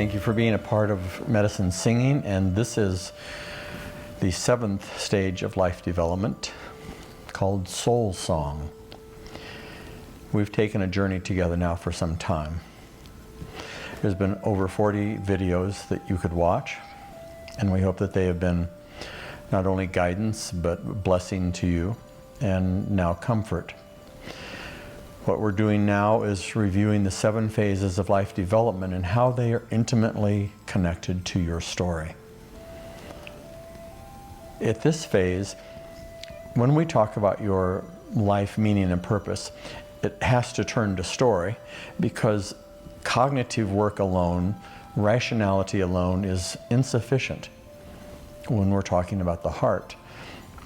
Thank you for being a part of Medicine Singing, and this is the 7th stage of life development called Soul Song. We've taken a journey together now for some time. There's been over 40 videos that you could watch, and we hope that they have been not only guidance but blessing to you and now comfort. What we're doing now is reviewing the 7 phases of life development and how they are intimately connected to your story. At this phase, when we talk about your life meaning and purpose, it has to turn to story, because cognitive work alone, rationality alone, is insufficient when we're talking about the heart.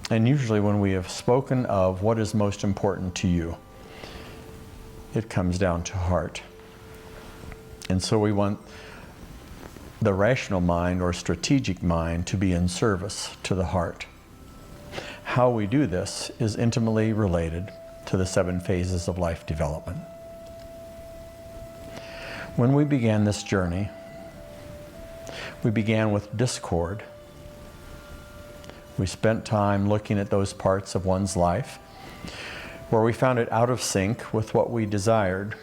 And usually when we have spoken of what is most important to you, it comes down to heart. And so we want the rational mind or strategic mind to be in service to the heart. How we do this is intimately related to the 7 phases of life development. When we began this journey, we began with discord. We spent time looking at those parts of one's life where we found it out of sync with what we desired.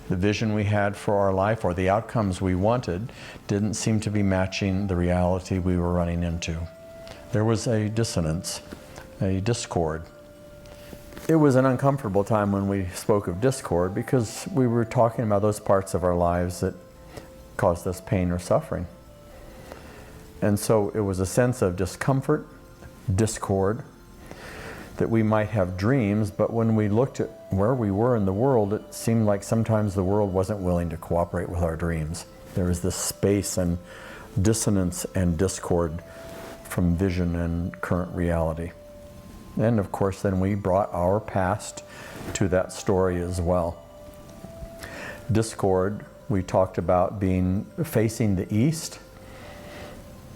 The vision we had for our life, or the outcomes we wanted, didn't seem to be matching the reality we were running into. There was a dissonance, a discord. It was an uncomfortable time when we spoke of discord, because we were talking about those parts of our lives that caused us pain or suffering. And so it was a sense of discomfort, discord, that we might have dreams, but when we looked at where we were in the world, it seemed like sometimes the world wasn't willing to cooperate with our dreams. There was this space and dissonance and discord from vision and current reality. And of course, then we brought our past to that story as well. Discord, we talked about being facing the east,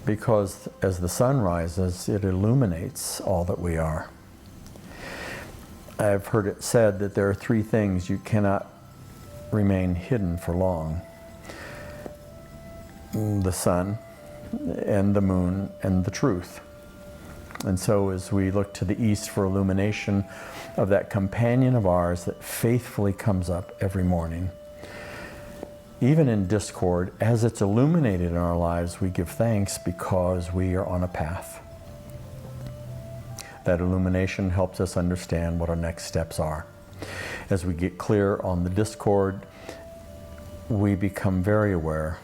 because as the sun rises, it illuminates all that we are. I've heard it said that there are 3 things you cannot remain hidden for long: the sun and the moon and the truth. And so as we look to the east for illumination of that companion of ours that faithfully comes up every morning, even in discord, as it's illuminated in our lives, we give thanks because we are on a path. That illumination helps us understand what our next steps are. As we get clear on the discord, we become very aware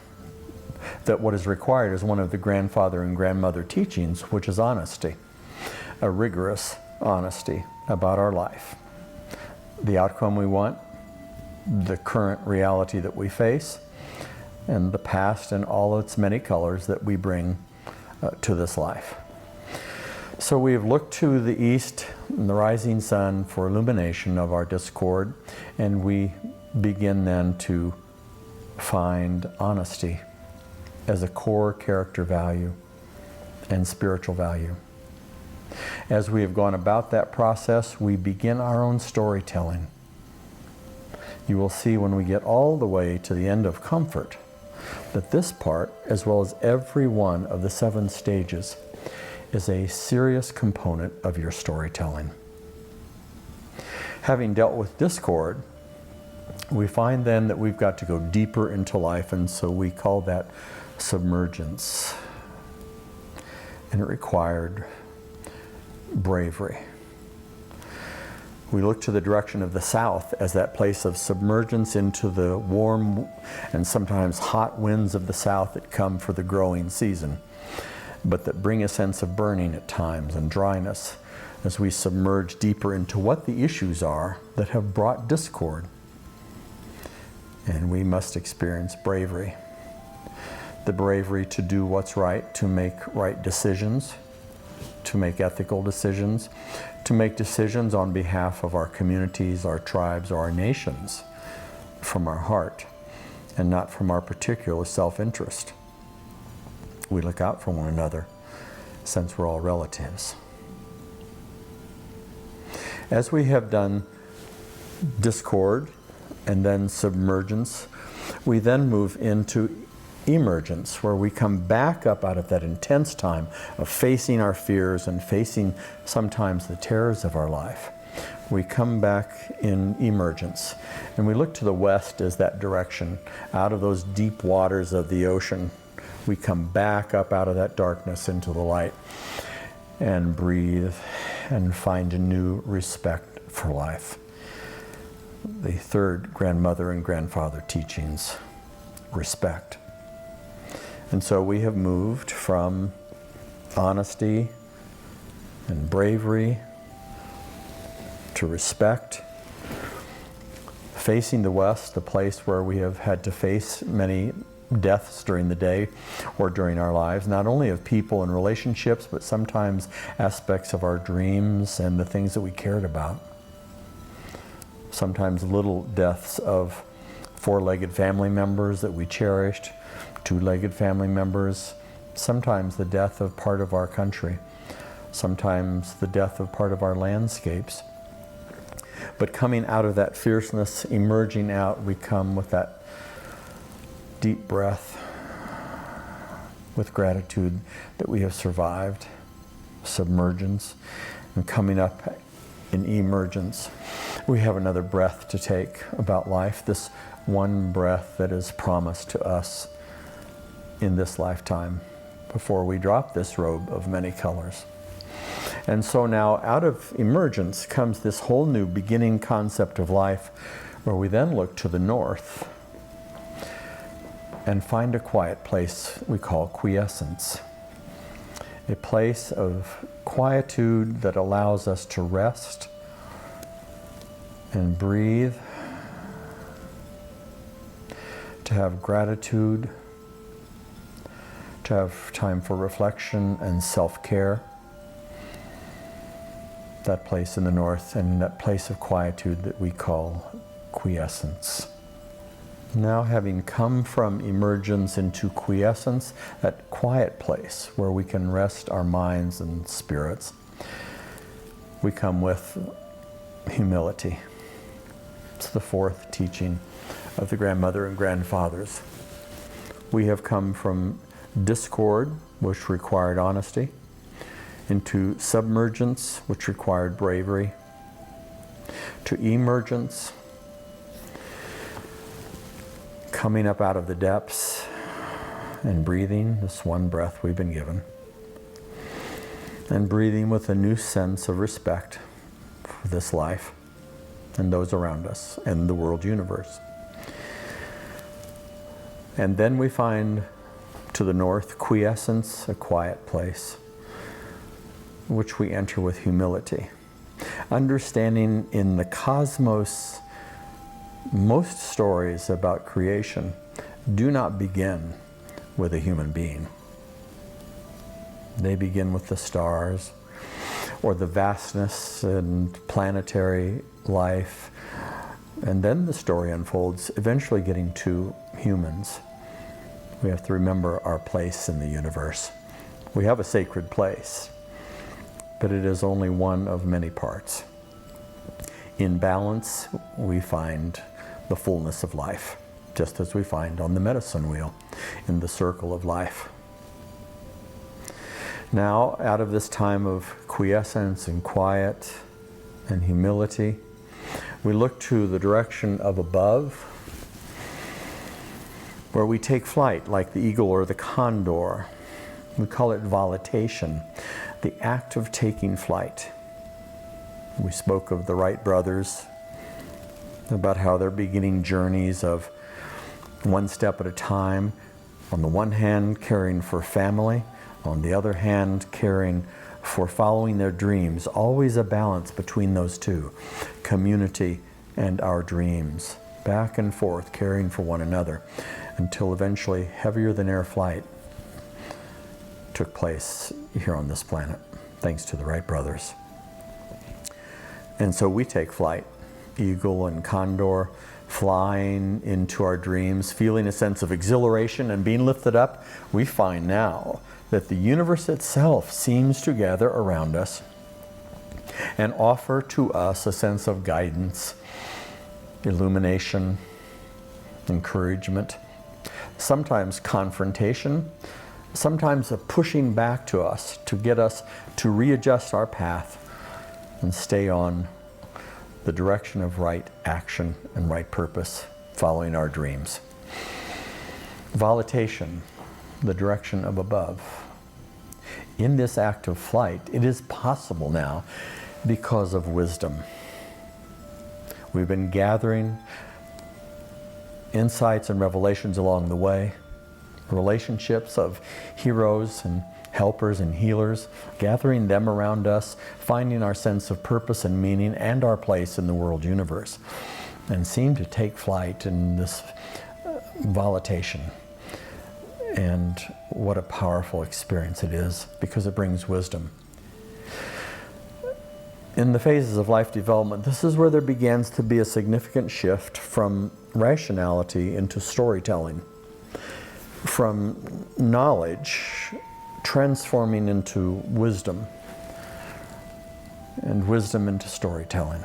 that what is required is one of the grandfather and grandmother teachings, which is honesty, a rigorous honesty about our life, the outcome we want, the current reality that we face, and the past and all its many colors that we bring to this life. So we have looked to the east and the rising sun for illumination of our discord, and we begin then to find honesty as a core character value and spiritual value. As we have gone about that process, we begin our own storytelling. You will see when we get all the way to the end of comfort that this part, as well as every one of the 7 stages, is a serious component of your storytelling. Having dealt with discord, we find then that we've got to go deeper into life, and so we call that submergence. And it required bravery. We look to the direction of the south as that place of submergence into the warm and sometimes hot winds of the south that come for the growing season, but that bring a sense of burning at times and dryness as we submerge deeper into what the issues are that have brought discord. And we must experience bravery. The bravery to do what's right, to make right decisions, to make ethical decisions, to make decisions on behalf of our communities, our tribes, or our nations from our heart and not from our particular self-interest. We look out for one another since we're all relatives. As we have done discord and then submergence, we then move into emergence, where we come back up out of that intense time of facing our fears and facing sometimes the terrors of our life. We come back in emergence, and we look to the west as that direction. Out of those deep waters of the ocean, we come back up out of that darkness into the light and breathe and find a new respect for life. The third grandmother and grandfather teachings, respect. And so we have moved from honesty and bravery to respect, facing the west, the place where we have had to face many deaths during the day or during our lives, not only of people and relationships, but sometimes aspects of our dreams and the things that we cared about. Sometimes little deaths of four-legged family members that we cherished, two-legged family members, sometimes the death of part of our country, sometimes the death of part of our landscapes. But coming out of that fierceness, emerging out, we come with that deep breath, with gratitude that we have survived submergence, and coming up in emergence, we have another breath to take about life, this one breath that is promised to us in this lifetime before we drop this robe of many colors. And so now out of emergence comes this whole new beginning concept of life, where we then look to the north and find a quiet place we call quiescence. A place of quietude that allows us to rest and breathe, to have gratitude, to have time for reflection and self-care. That place in the north, and that place of quietude that we call quiescence. Now, having come from emergence into quiescence, that quiet place where we can rest our minds and spirits, we come with humility. It's the fourth teaching of the grandmother and grandfathers. We have come from discord, which required honesty, into submergence, which required bravery, to emergence, coming up out of the depths and breathing, this one breath we've been given, and breathing with a new sense of respect for this life and those around us and the world universe. And then we find to the north quiescence, a quiet place, which we enter with humility, understanding in the cosmos, most stories about creation do not begin with a human being. They begin with the stars or the vastness and planetary life, and then the story unfolds, eventually getting to humans. We have to remember our place in the universe. We have a sacred place, but it is only one of many parts. In balance, we find the fullness of life, just as we find on the medicine wheel in the circle of life. Now, out of this time of quiescence and quiet and humility, we look to the direction of above, where we take flight like the eagle or the condor. We call it volitation, the act of taking flight. We spoke of the Wright brothers, about how they're beginning journeys of one step at a time. On the one hand, caring for family. On the other hand, caring for following their dreams. Always a balance between those two, community and our dreams. Back and forth, caring for one another, until eventually heavier than air flight took place here on this planet, thanks to the Wright brothers. And so we take flight, eagle and condor, flying into our dreams, feeling a sense of exhilaration and being lifted up. We find now that the universe itself seems to gather around us and offer to us a sense of guidance, illumination, encouragement. sometimes confrontation, sometimes a pushing back to us to get us to readjust our path and stay on the direction of right action and right purpose, following our dreams. Volitation, the direction of above. In this act of flight, it is possible now because of wisdom. We've been gathering insights and revelations along the way, relationships of heroes and helpers and healers, gathering them around us, finding our sense of purpose and meaning and our place in the world universe, and seem to take flight in this volitation. And what a powerful experience it is, because it brings wisdom. In the phases of life development, this is where there begins to be a significant shift from rationality into storytelling, from knowledge transforming into wisdom, and wisdom into storytelling.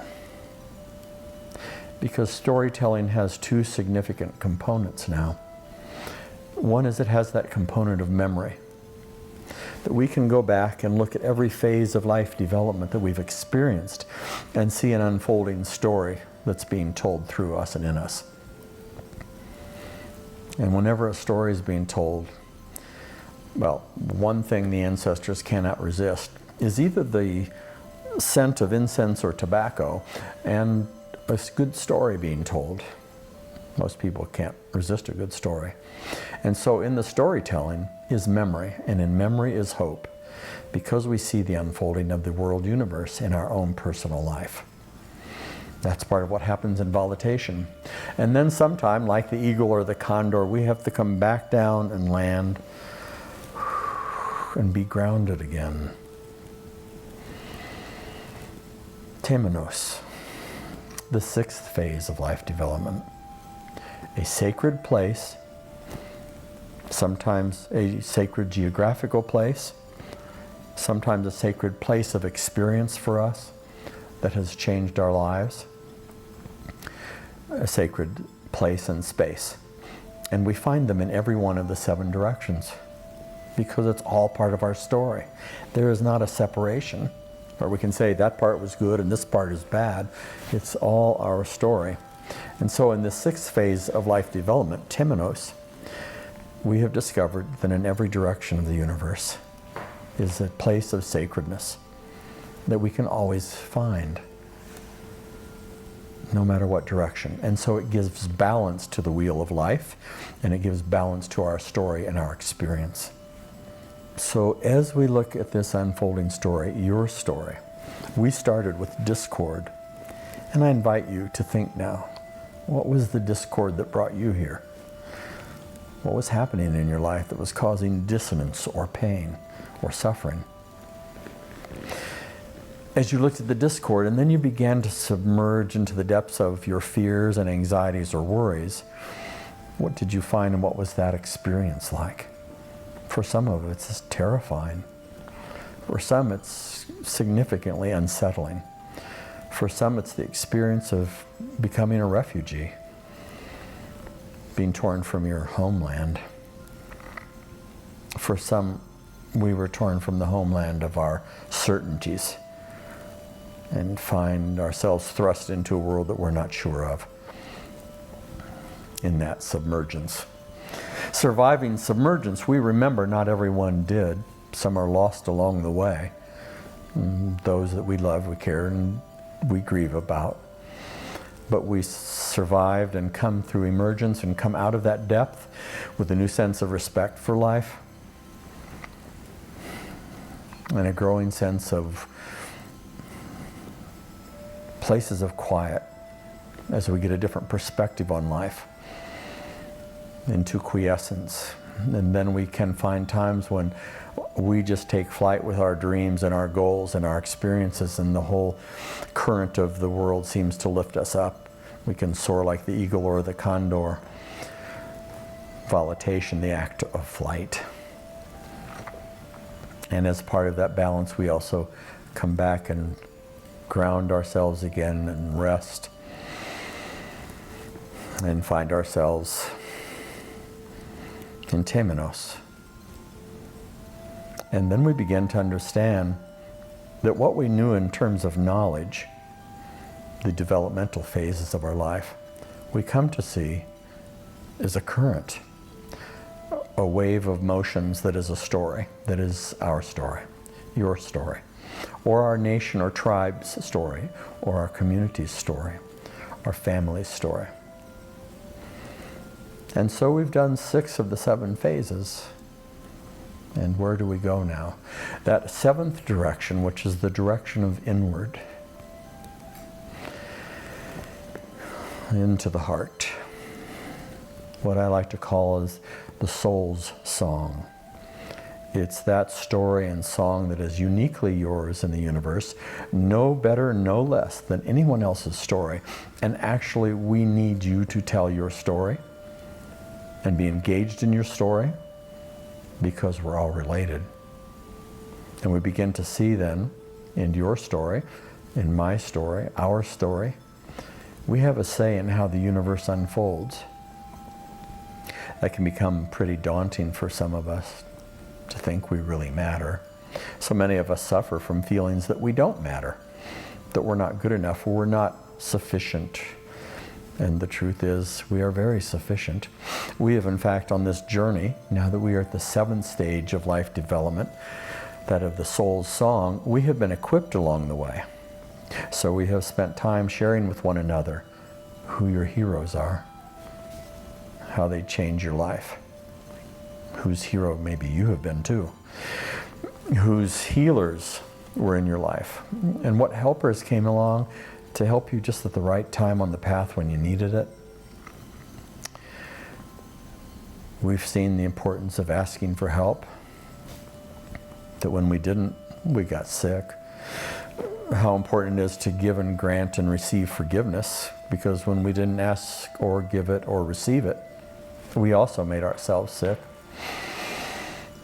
Because storytelling has two significant components now. One is it has that component of memory, that we can go back and look at every phase of life development that we've experienced and see an unfolding story that's being told through us and in us. And whenever a story is being told, well, one thing the ancestors cannot resist is either the scent of incense or tobacco and a good story being told. Most people can't resist a good story. And so in the storytelling is memory, and in memory is hope, because we see the unfolding of the world universe in our own personal life. That's part of what happens in volitation. And then sometime, like the eagle or the condor, we have to come back down and land and be grounded again. Temenos, the sixth phase of life development. A sacred place, sometimes a sacred geographical place, sometimes a sacred place of experience for us that has changed our lives, a sacred place and space. And we find them in every one of the 7 directions, because it's all part of our story. There is not a separation where we can say that part was good and this part is bad. It's all our story. And so in the 6th phase of life development, Temenos, we have discovered that in every direction of the universe is a place of sacredness that we can always find, no matter what direction. And so it gives balance to the wheel of life, and it gives balance to our story and our experience. So as we look at this unfolding story, your story, we started with discord. And I invite you to think now, what was the discord that brought you here? What was happening in your life that was causing dissonance or pain or suffering? As you looked at the discord and then you began to submerge into the depths of your fears and anxieties or worries, what did you find, and what was that experience like? For some of it, it's terrifying. For some, it's significantly unsettling. For some, it's the experience of becoming a refugee, being torn from your homeland. For some, we were torn from the homeland of our certainties and find ourselves thrust into a world that we're not sure of in that submergence. Surviving submergence, we remember not everyone did. Some are lost along the way. And those that we love, we care, and we grieve about. But we survived and come through emergence and come out of that depth with a new sense of respect for life and a growing sense of places of quiet as we get a different perspective on life, into quiescence. And then we can find times when we just take flight with our dreams and our goals and our experiences, and the whole current of the world seems to lift us up. We can soar like the eagle or the condor. Volitation, the act of flight. And as part of that balance, we also come back and ground ourselves again and rest and find ourselves in temenos. And then we begin to understand that what we knew in terms of knowledge, the developmental phases of our life, we come to see is a current, a wave of motions that is a story, that is our story, your story, or our nation or tribe's story, or our community's story, our family's story. And so we've done 6 of the 7 phases. And where do we go now? That 7th direction, which is the direction of inward, into the heart. What I like to call is the soul's song. It's that story and song that is uniquely yours in the universe, no better, no less than anyone else's story. And actually, we need you to tell your story and be engaged in your story, because we're all related. And we begin to see then, in your story, in my story, our story, we have a say in how the universe unfolds. That can become pretty daunting for some of us, to think we really matter. So many of us suffer from feelings that we don't matter, that we're not good enough, or we're not sufficient. And the truth is, we are very sufficient. We have, in fact, on this journey, now that we are at the 7th stage of life development, that of the soul's song, we have been equipped along the way. So we have spent time sharing with one another who your heroes are, how they change your life, whose hero maybe you have been too, whose healers were in your life, and what helpers came along to help you just at the right time on the path when you needed it. We've seen the importance of asking for help, that when we didn't, we got sick. How important it is to give and grant and receive forgiveness, because when we didn't ask or give it or receive it, we also made ourselves sick.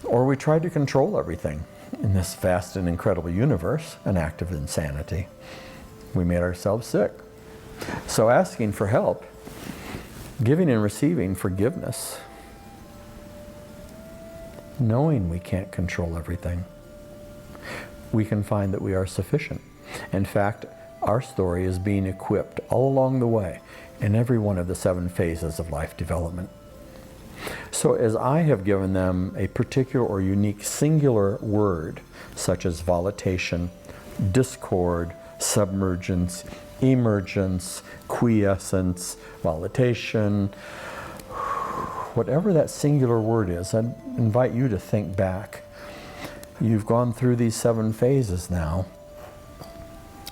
Or we tried to control everything in this vast and incredible universe, an act of insanity. We made ourselves sick. So asking for help, giving and receiving forgiveness, knowing we can't control everything, we can find that we are sufficient. In fact, our story is being equipped all along the way in every one of the 7 phases of life development. So as I have given them a particular or unique singular word, such as volitation, discord, submergence, emergence, quiescence, volitation, whatever that singular word is, I invite you to think back. You've gone through these 7 phases now,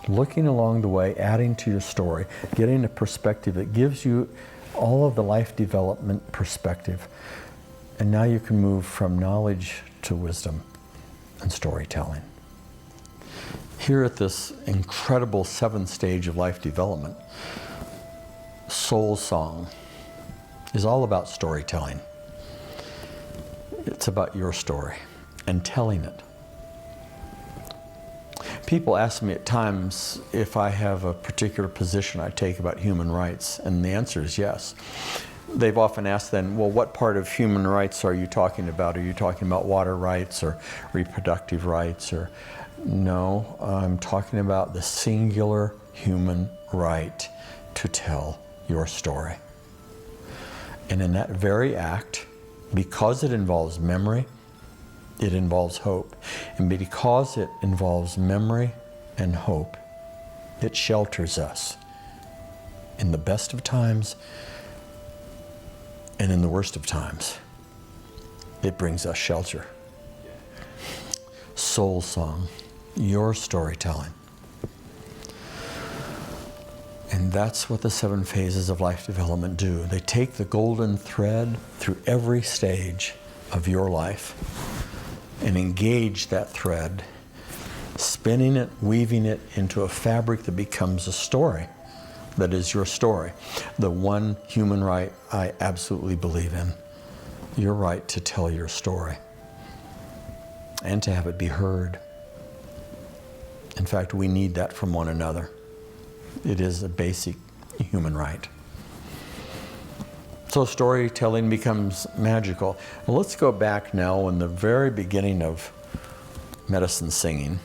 looking along the way, adding to your story, getting a perspective that gives you all of the life development perspective. And now you can move from knowledge to wisdom and storytelling. Here at this incredible 7th stage of life development, Soul Song is all about storytelling. It's about your story and telling it. People ask me at times if I have a particular position I take about human rights, and the answer is yes. They've often asked then, well, what part of human rights are you talking about? Are you talking about water rights or reproductive rights? Or no, I'm talking about the singular human right to tell your story. And in that very act, because it involves memory, it involves hope. And because it involves memory and hope, it shelters us in the best of times and in the worst of times. It brings us shelter. Soul Song, your storytelling. And that's what the 7 phases of life development do. They take the golden thread through every stage of your life and engage that thread, spinning it, weaving it into a fabric that becomes a story that is your story. The one human right I absolutely believe in. Your right to tell your story and to have it be heard. In fact, we need that from one another. It is a basic human right. So storytelling becomes magical. Well, let's go back now in the very beginning of medicine singing.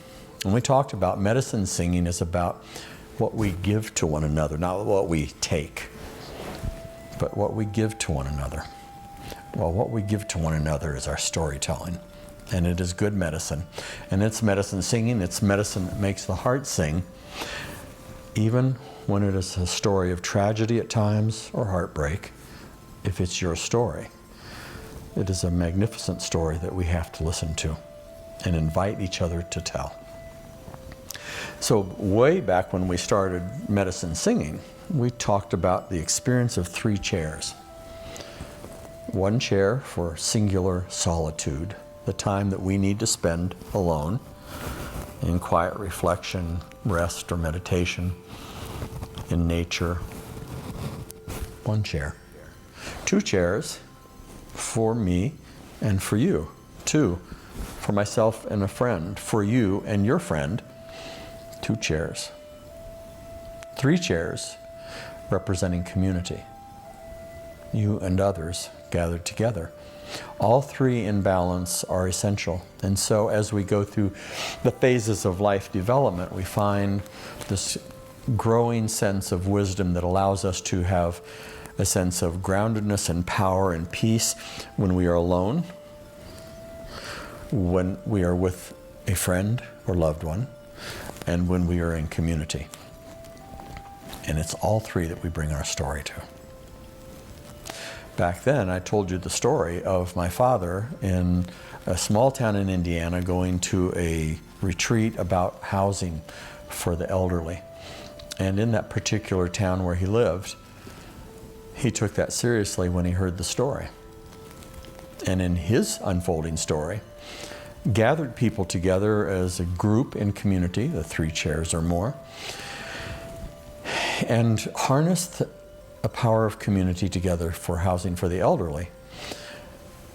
And we talked about medicine singing is about what we give to one another, not what we take, but what we give to one another. Well, what we give to one another is our storytelling, and it is good medicine. And it's medicine singing, it's medicine that makes the heart sing, even when it is a story of tragedy at times or heartbreak. If it's your story, it is a magnificent story that we have to listen to and invite each other to tell. So way back when we started medicine singing, we talked about the experience of 3 chairs. 1 chair for singular solitude, the time that we need to spend alone in quiet reflection, rest, or meditation, in nature. 1 chair. 2 chairs for me and for you. 2 for myself and a friend, for you and your friend. 2 chairs. 3 chairs representing community. You and others gathered together. All 3 in balance are essential. And so as we go through the phases of life development, we find this growing sense of wisdom that allows us to have a sense of groundedness and power and peace when we are alone, when we are with a friend or loved one, and when we are in community. And it's all 3 that we bring our story to. Back then, I told you the story of my father in a small town in Indiana going to a retreat about housing for the elderly. And in that particular town where he lived, he took that seriously when he heard the story. And in his unfolding story, gathered people together as a group in community, the 3 chairs or more, and harnessed a power of community together for housing for the elderly.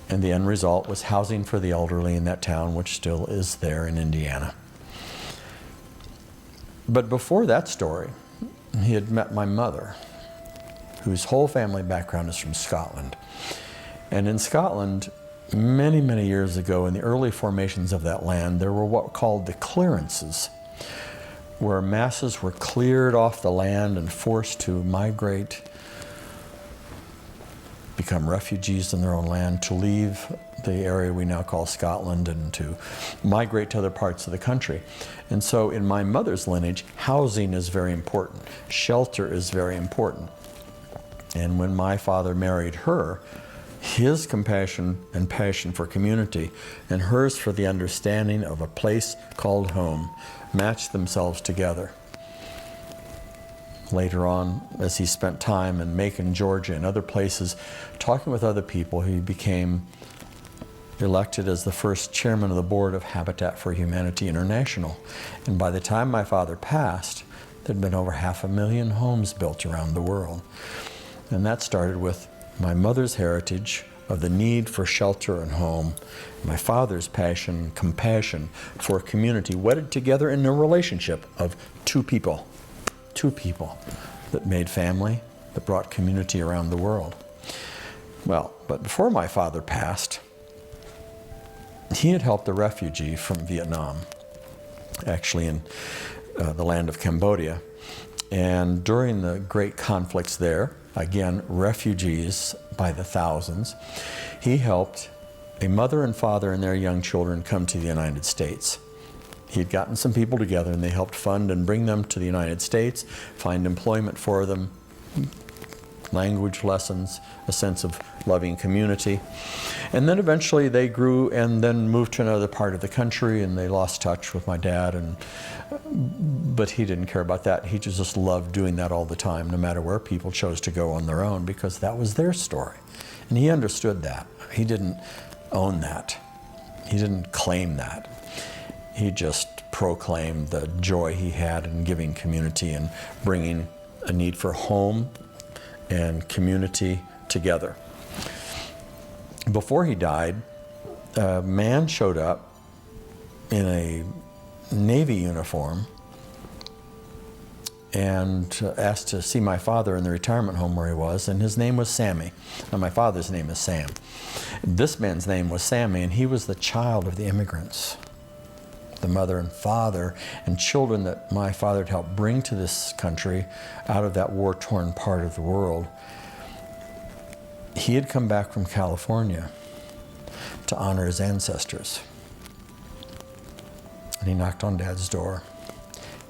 And the end result was housing for the elderly in that town, which still is there in Indiana. But before that story, he had met my mother, whose whole family background is from Scotland. And in Scotland, many, many years ago, in the early formations of that land, there were what were called the clearances, where masses were cleared off the land and forced to migrate, become refugees in their own land, to leave the area we now call Scotland and to migrate to other parts of the country. And so in my mother's lineage, housing is very important. Shelter is very important. And when my father married her, his compassion and passion for community and hers for the understanding of a place called home matched themselves together. Later on, as he spent time in Macon, Georgia, and other places, talking with other people, he became elected as the first chairman of the board of Habitat for Humanity International. And by the time my father passed, there'd been over 500,000 homes built around the world. And that started with my mother's heritage of the need for shelter and home, my father's passion, compassion for community, wedded together in a relationship of 2 people that made family, that brought community around the world. Well, but before my father passed, he had helped a refugee from Vietnam, actually in the land of Cambodia. And during the great conflicts there, again, refugees by the thousands, he helped a mother and father and their young children come to the United States. He had gotten some people together and they helped fund and bring them to the United States, find employment for them, language lessons, a sense of loving community. And then eventually they grew and then moved to another part of the country, and they lost touch with my dad, but he didn't care about that. He just loved doing that all the time, no matter where people chose to go on their own, because that was their story. And he understood that. He didn't own that. He didn't claim that. He just proclaimed the joy he had in giving community and bringing a need for home and community together. Before he died, a man showed up in a Navy uniform and asked to see my father in the retirement home where he was, and his name was Sammy. Now, my father's name is Sam. This man's name was Sammy, and he was the child of the immigrants. The mother and father and children that my father had helped bring to this country out of that war-torn part of the world. He had come back from California to honor his ancestors. And he knocked on Dad's door.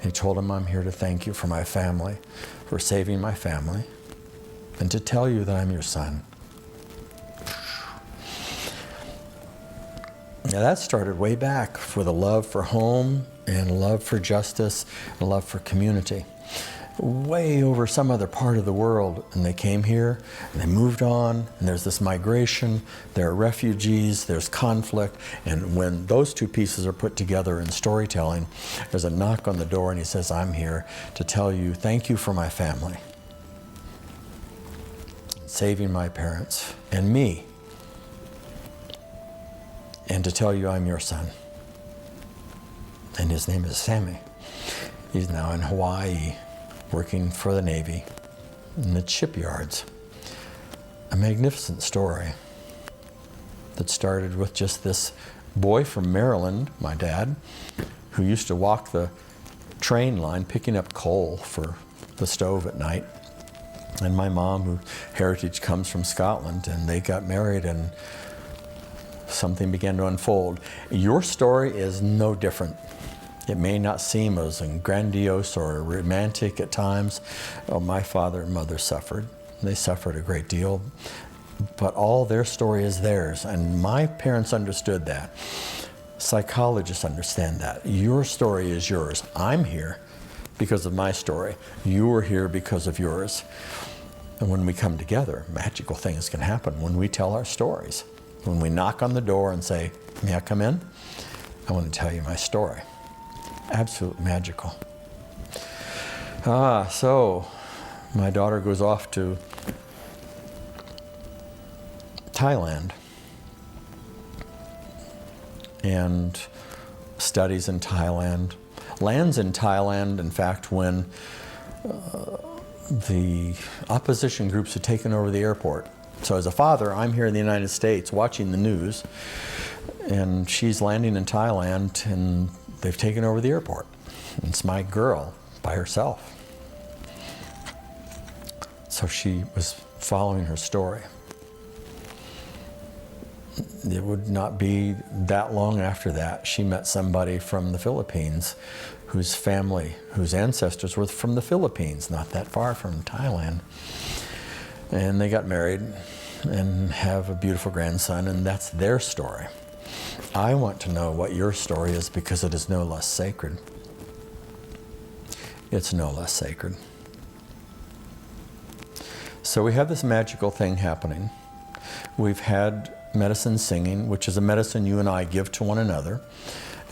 He told him, I'm here to thank you for my family, for saving my family, and to tell you that I'm your son. Now that started way back with a love for home and love for justice and love for community. Way over some other part of the world, and they came here and they moved on, and there's this migration, there are refugees, there's conflict, and when those two pieces are put together in storytelling, there's a knock on the door and he says, I'm here to tell you thank you for my family, saving my parents and me, and to tell you I'm your son. And his name is Sammy. He's now in Hawaii, working for the Navy in the shipyards. A magnificent story that started with just this boy from Maryland, my dad, who used to walk the train line picking up coal for the stove at night, and my mom, whose heritage comes from Scotland, and they got married and something began to unfold. Your story is no different. It may not seem as grandiose or romantic at times. Oh, my father and mother suffered. They suffered a great deal, but all their story is theirs, and my parents understood that. Psychologists understand that. Your story is yours. I'm here because of my story. You are here because of yours. And when we come together, magical things can happen when we tell our stories. When we knock on the door and say, may I come in? I want to tell you my story. Absolutely magical. So my daughter goes off to Thailand and studies in Thailand, lands in Thailand, in fact, when the opposition groups had taken over the airport. So as a father, I'm here in the United States watching the news, and she's landing in Thailand, and they've taken over the airport. It's my girl by herself. So she was following her story. It would not be that long after that, she met somebody from the Philippines whose family, whose ancestors were from the Philippines, not that far from Thailand. And they got married and have a beautiful grandson, and that's their story. I want to know what your story is because it is no less sacred. It's no less sacred. So we have this magical thing happening. We've had medicine singing, which is a medicine you and I give to one another.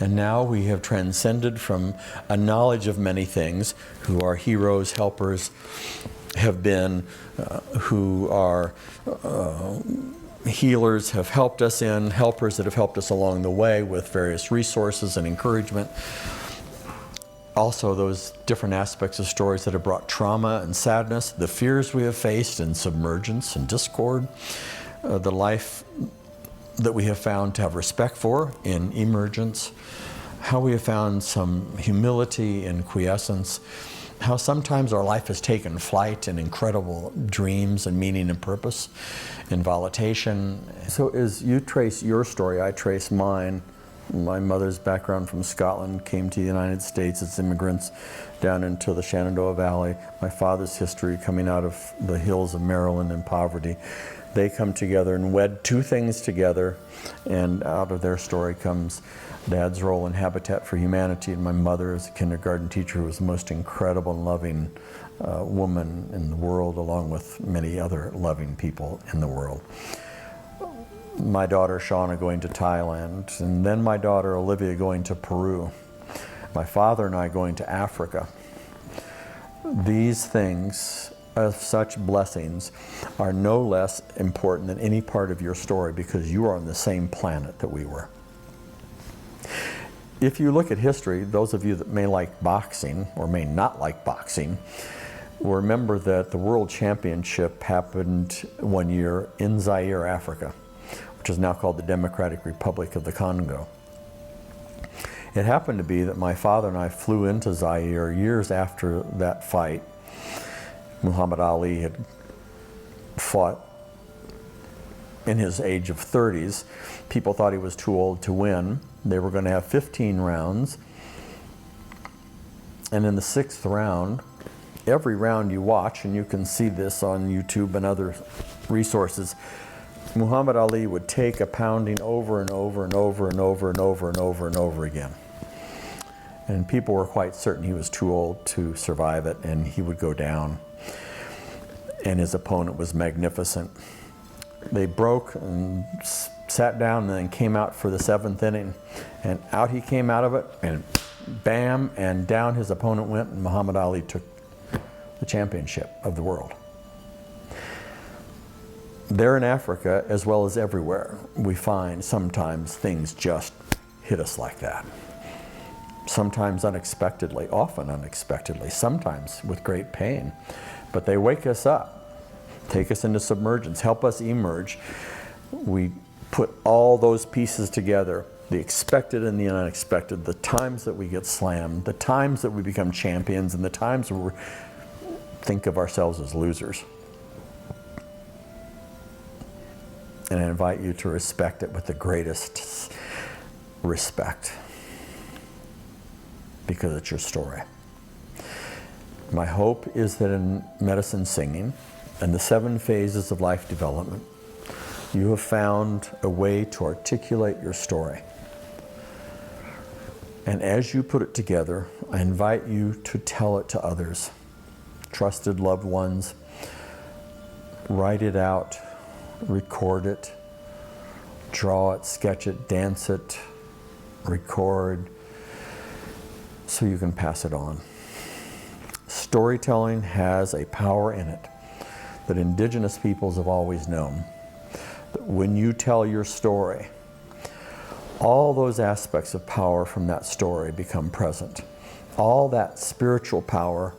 And now we have transcended from a knowledge of many things, who are heroes, helpers, have been, who are healers, have helped us in, helpers that have helped us along the way with various resources and encouragement. Also those different aspects of stories that have brought trauma and sadness, the fears we have faced and submergence and discord, the life that we have found to have respect for in emergence, how we have found some humility in quiescence, how sometimes our life has taken flight in incredible dreams and meaning and purpose in volitation. So as you trace your story, I trace mine. My mother's background from Scotland came to the United States as immigrants down into the Shenandoah Valley. My father's history coming out of the hills of Maryland in poverty. They come together and wed two things together, and out of their story comes Dad's role in Habitat for Humanity, and my mother as a kindergarten teacher who was the most incredible and loving woman in the world, along with many other loving people in the world. My daughter Shauna going to Thailand, and then my daughter Olivia going to Peru. My father and I going to Africa. These things of such blessings are no less important than any part of your story because you are on the same planet that we were. If you look at history, those of you that may like boxing or may not like boxing, will remember that the World Championship happened one year in Zaire, Africa, which is now called the Democratic Republic of the Congo. It happened to be that my father and I flew into Zaire years after that fight. Muhammad Ali had fought in his age of 30s. People thought he was too old to win. They were going to have 15 rounds. And in the 6th round, every round you watch, and you can see this on YouTube and other resources, Muhammad Ali would take a pounding over and over and over and over and over and over and over again. And people were quite certain he was too old to survive it, and he would go down. And his opponent was magnificent. They broke and sat down and then came out for the 7th inning. And out he came out of it, and bam, and down his opponent went, and Muhammad Ali took the championship of the world. There in Africa, as well as everywhere, we find sometimes things just hit us like that. Sometimes unexpectedly, often unexpectedly, sometimes with great pain. But they wake us up, take us into submergence, help us emerge. We put all those pieces together, the expected and the unexpected, the times that we get slammed, the times that we become champions, and the times where we think of ourselves as losers. And I invite you to respect it with the greatest respect, because it's your story. My hope is that in Medicine Singing and the 7 phases of life development, you have found a way to articulate your story. And as you put it together, I invite you to tell it to others, trusted loved ones. Write it out, record it, draw it, sketch it, dance it, record, so you can pass it on. Storytelling has a power in it that indigenous peoples have always known. That when you tell your story, all those aspects of power from that story become present. All that spiritual power,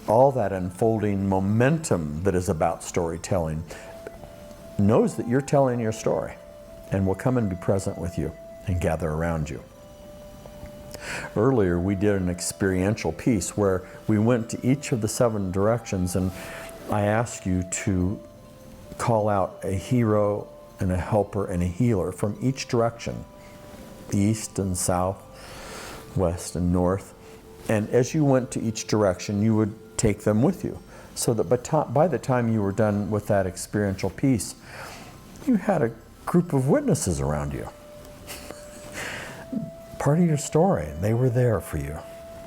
all that unfolding momentum that is about storytelling knows that you're telling your story and will come and be present with you and gather around you. Earlier, we did an experiential piece where we went to each of the 7 directions, and I asked you to call out a hero and a helper and a healer from each direction, east and south, west and north. And as you went to each direction, you would take them with you, so that by the time you were done with that experiential piece, you had a group of witnesses around you. Part of your story. They were there for you.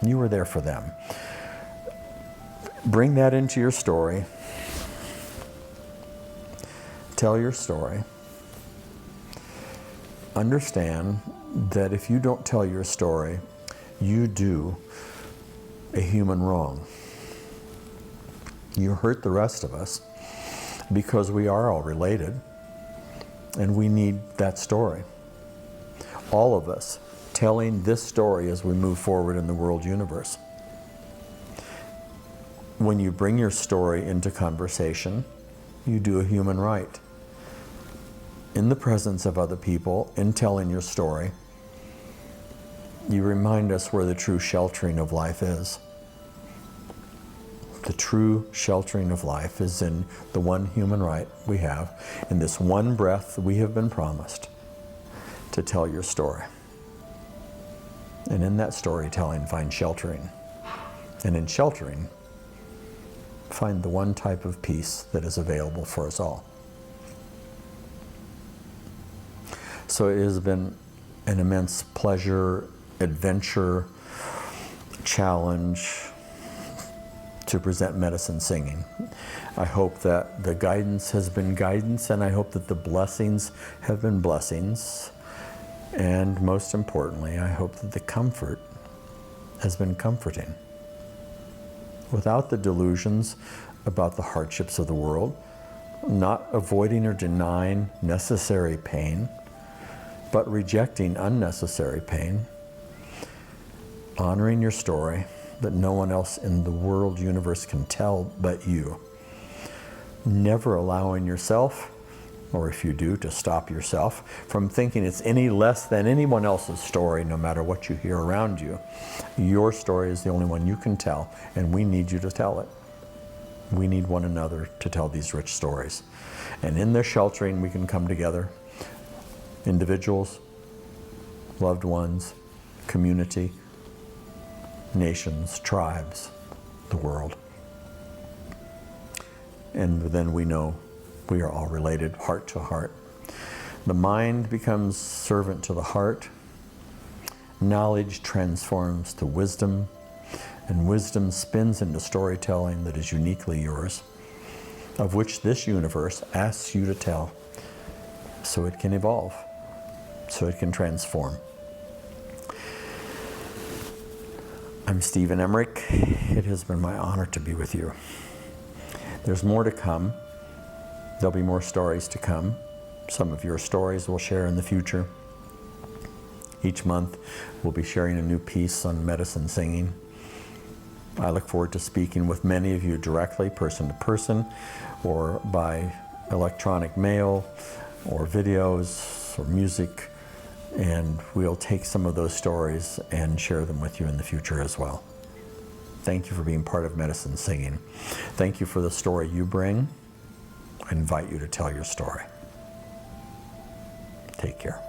You were there for them. Bring that into your story. Tell your story. Understand that if you don't tell your story, you do a human wrong. You hurt the rest of us, because we are all related and we need that story. All of us telling this story as we move forward in the world universe. When you bring your story into conversation, you do a human right. In the presence of other people, in telling your story, you remind us where the true sheltering of life is. The true sheltering of life is in the one human right we have, in this one breath we have been promised to tell your story. And in that storytelling, find sheltering. And in sheltering, find the one type of peace that is available for us all. So it has been an immense pleasure, adventure, challenge to present Medicine Singing. I hope that the guidance has been guidance, and I hope that the blessings have been blessings. And most importantly, I hope that the comfort has been comforting. Without the delusions about the hardships of the world, not avoiding or denying necessary pain, but rejecting unnecessary pain, honoring your story that no one else in the world universe can tell but you. Never allowing yourself, or if you do, to stop yourself from thinking it's any less than anyone else's story, no matter what you hear around you. Your story is the only one you can tell, and we need you to tell it. We need one another to tell these rich stories. And in this sheltering, we can come together, individuals, loved ones, community, nations, tribes, the world. And then we know we are all related, heart to heart. The mind becomes servant to the heart. Knowledge transforms to wisdom, and wisdom spins into storytelling that is uniquely yours, of which this universe asks you to tell, so it can evolve, so it can transform. I'm Stephen Emmerich. It has been my honor to be with you. There's more to come. There'll be more stories to come. Some of your stories we'll share in the future. Each month we'll be sharing a new piece on medicine singing. I look forward to speaking with many of you directly, person to person, or by electronic mail, or videos, or music, and we'll take some of those stories and share them with you in the future as well. Thank you for being part of Medicine Singing. Thank you for the story you bring. I invite you to tell your story. Take care.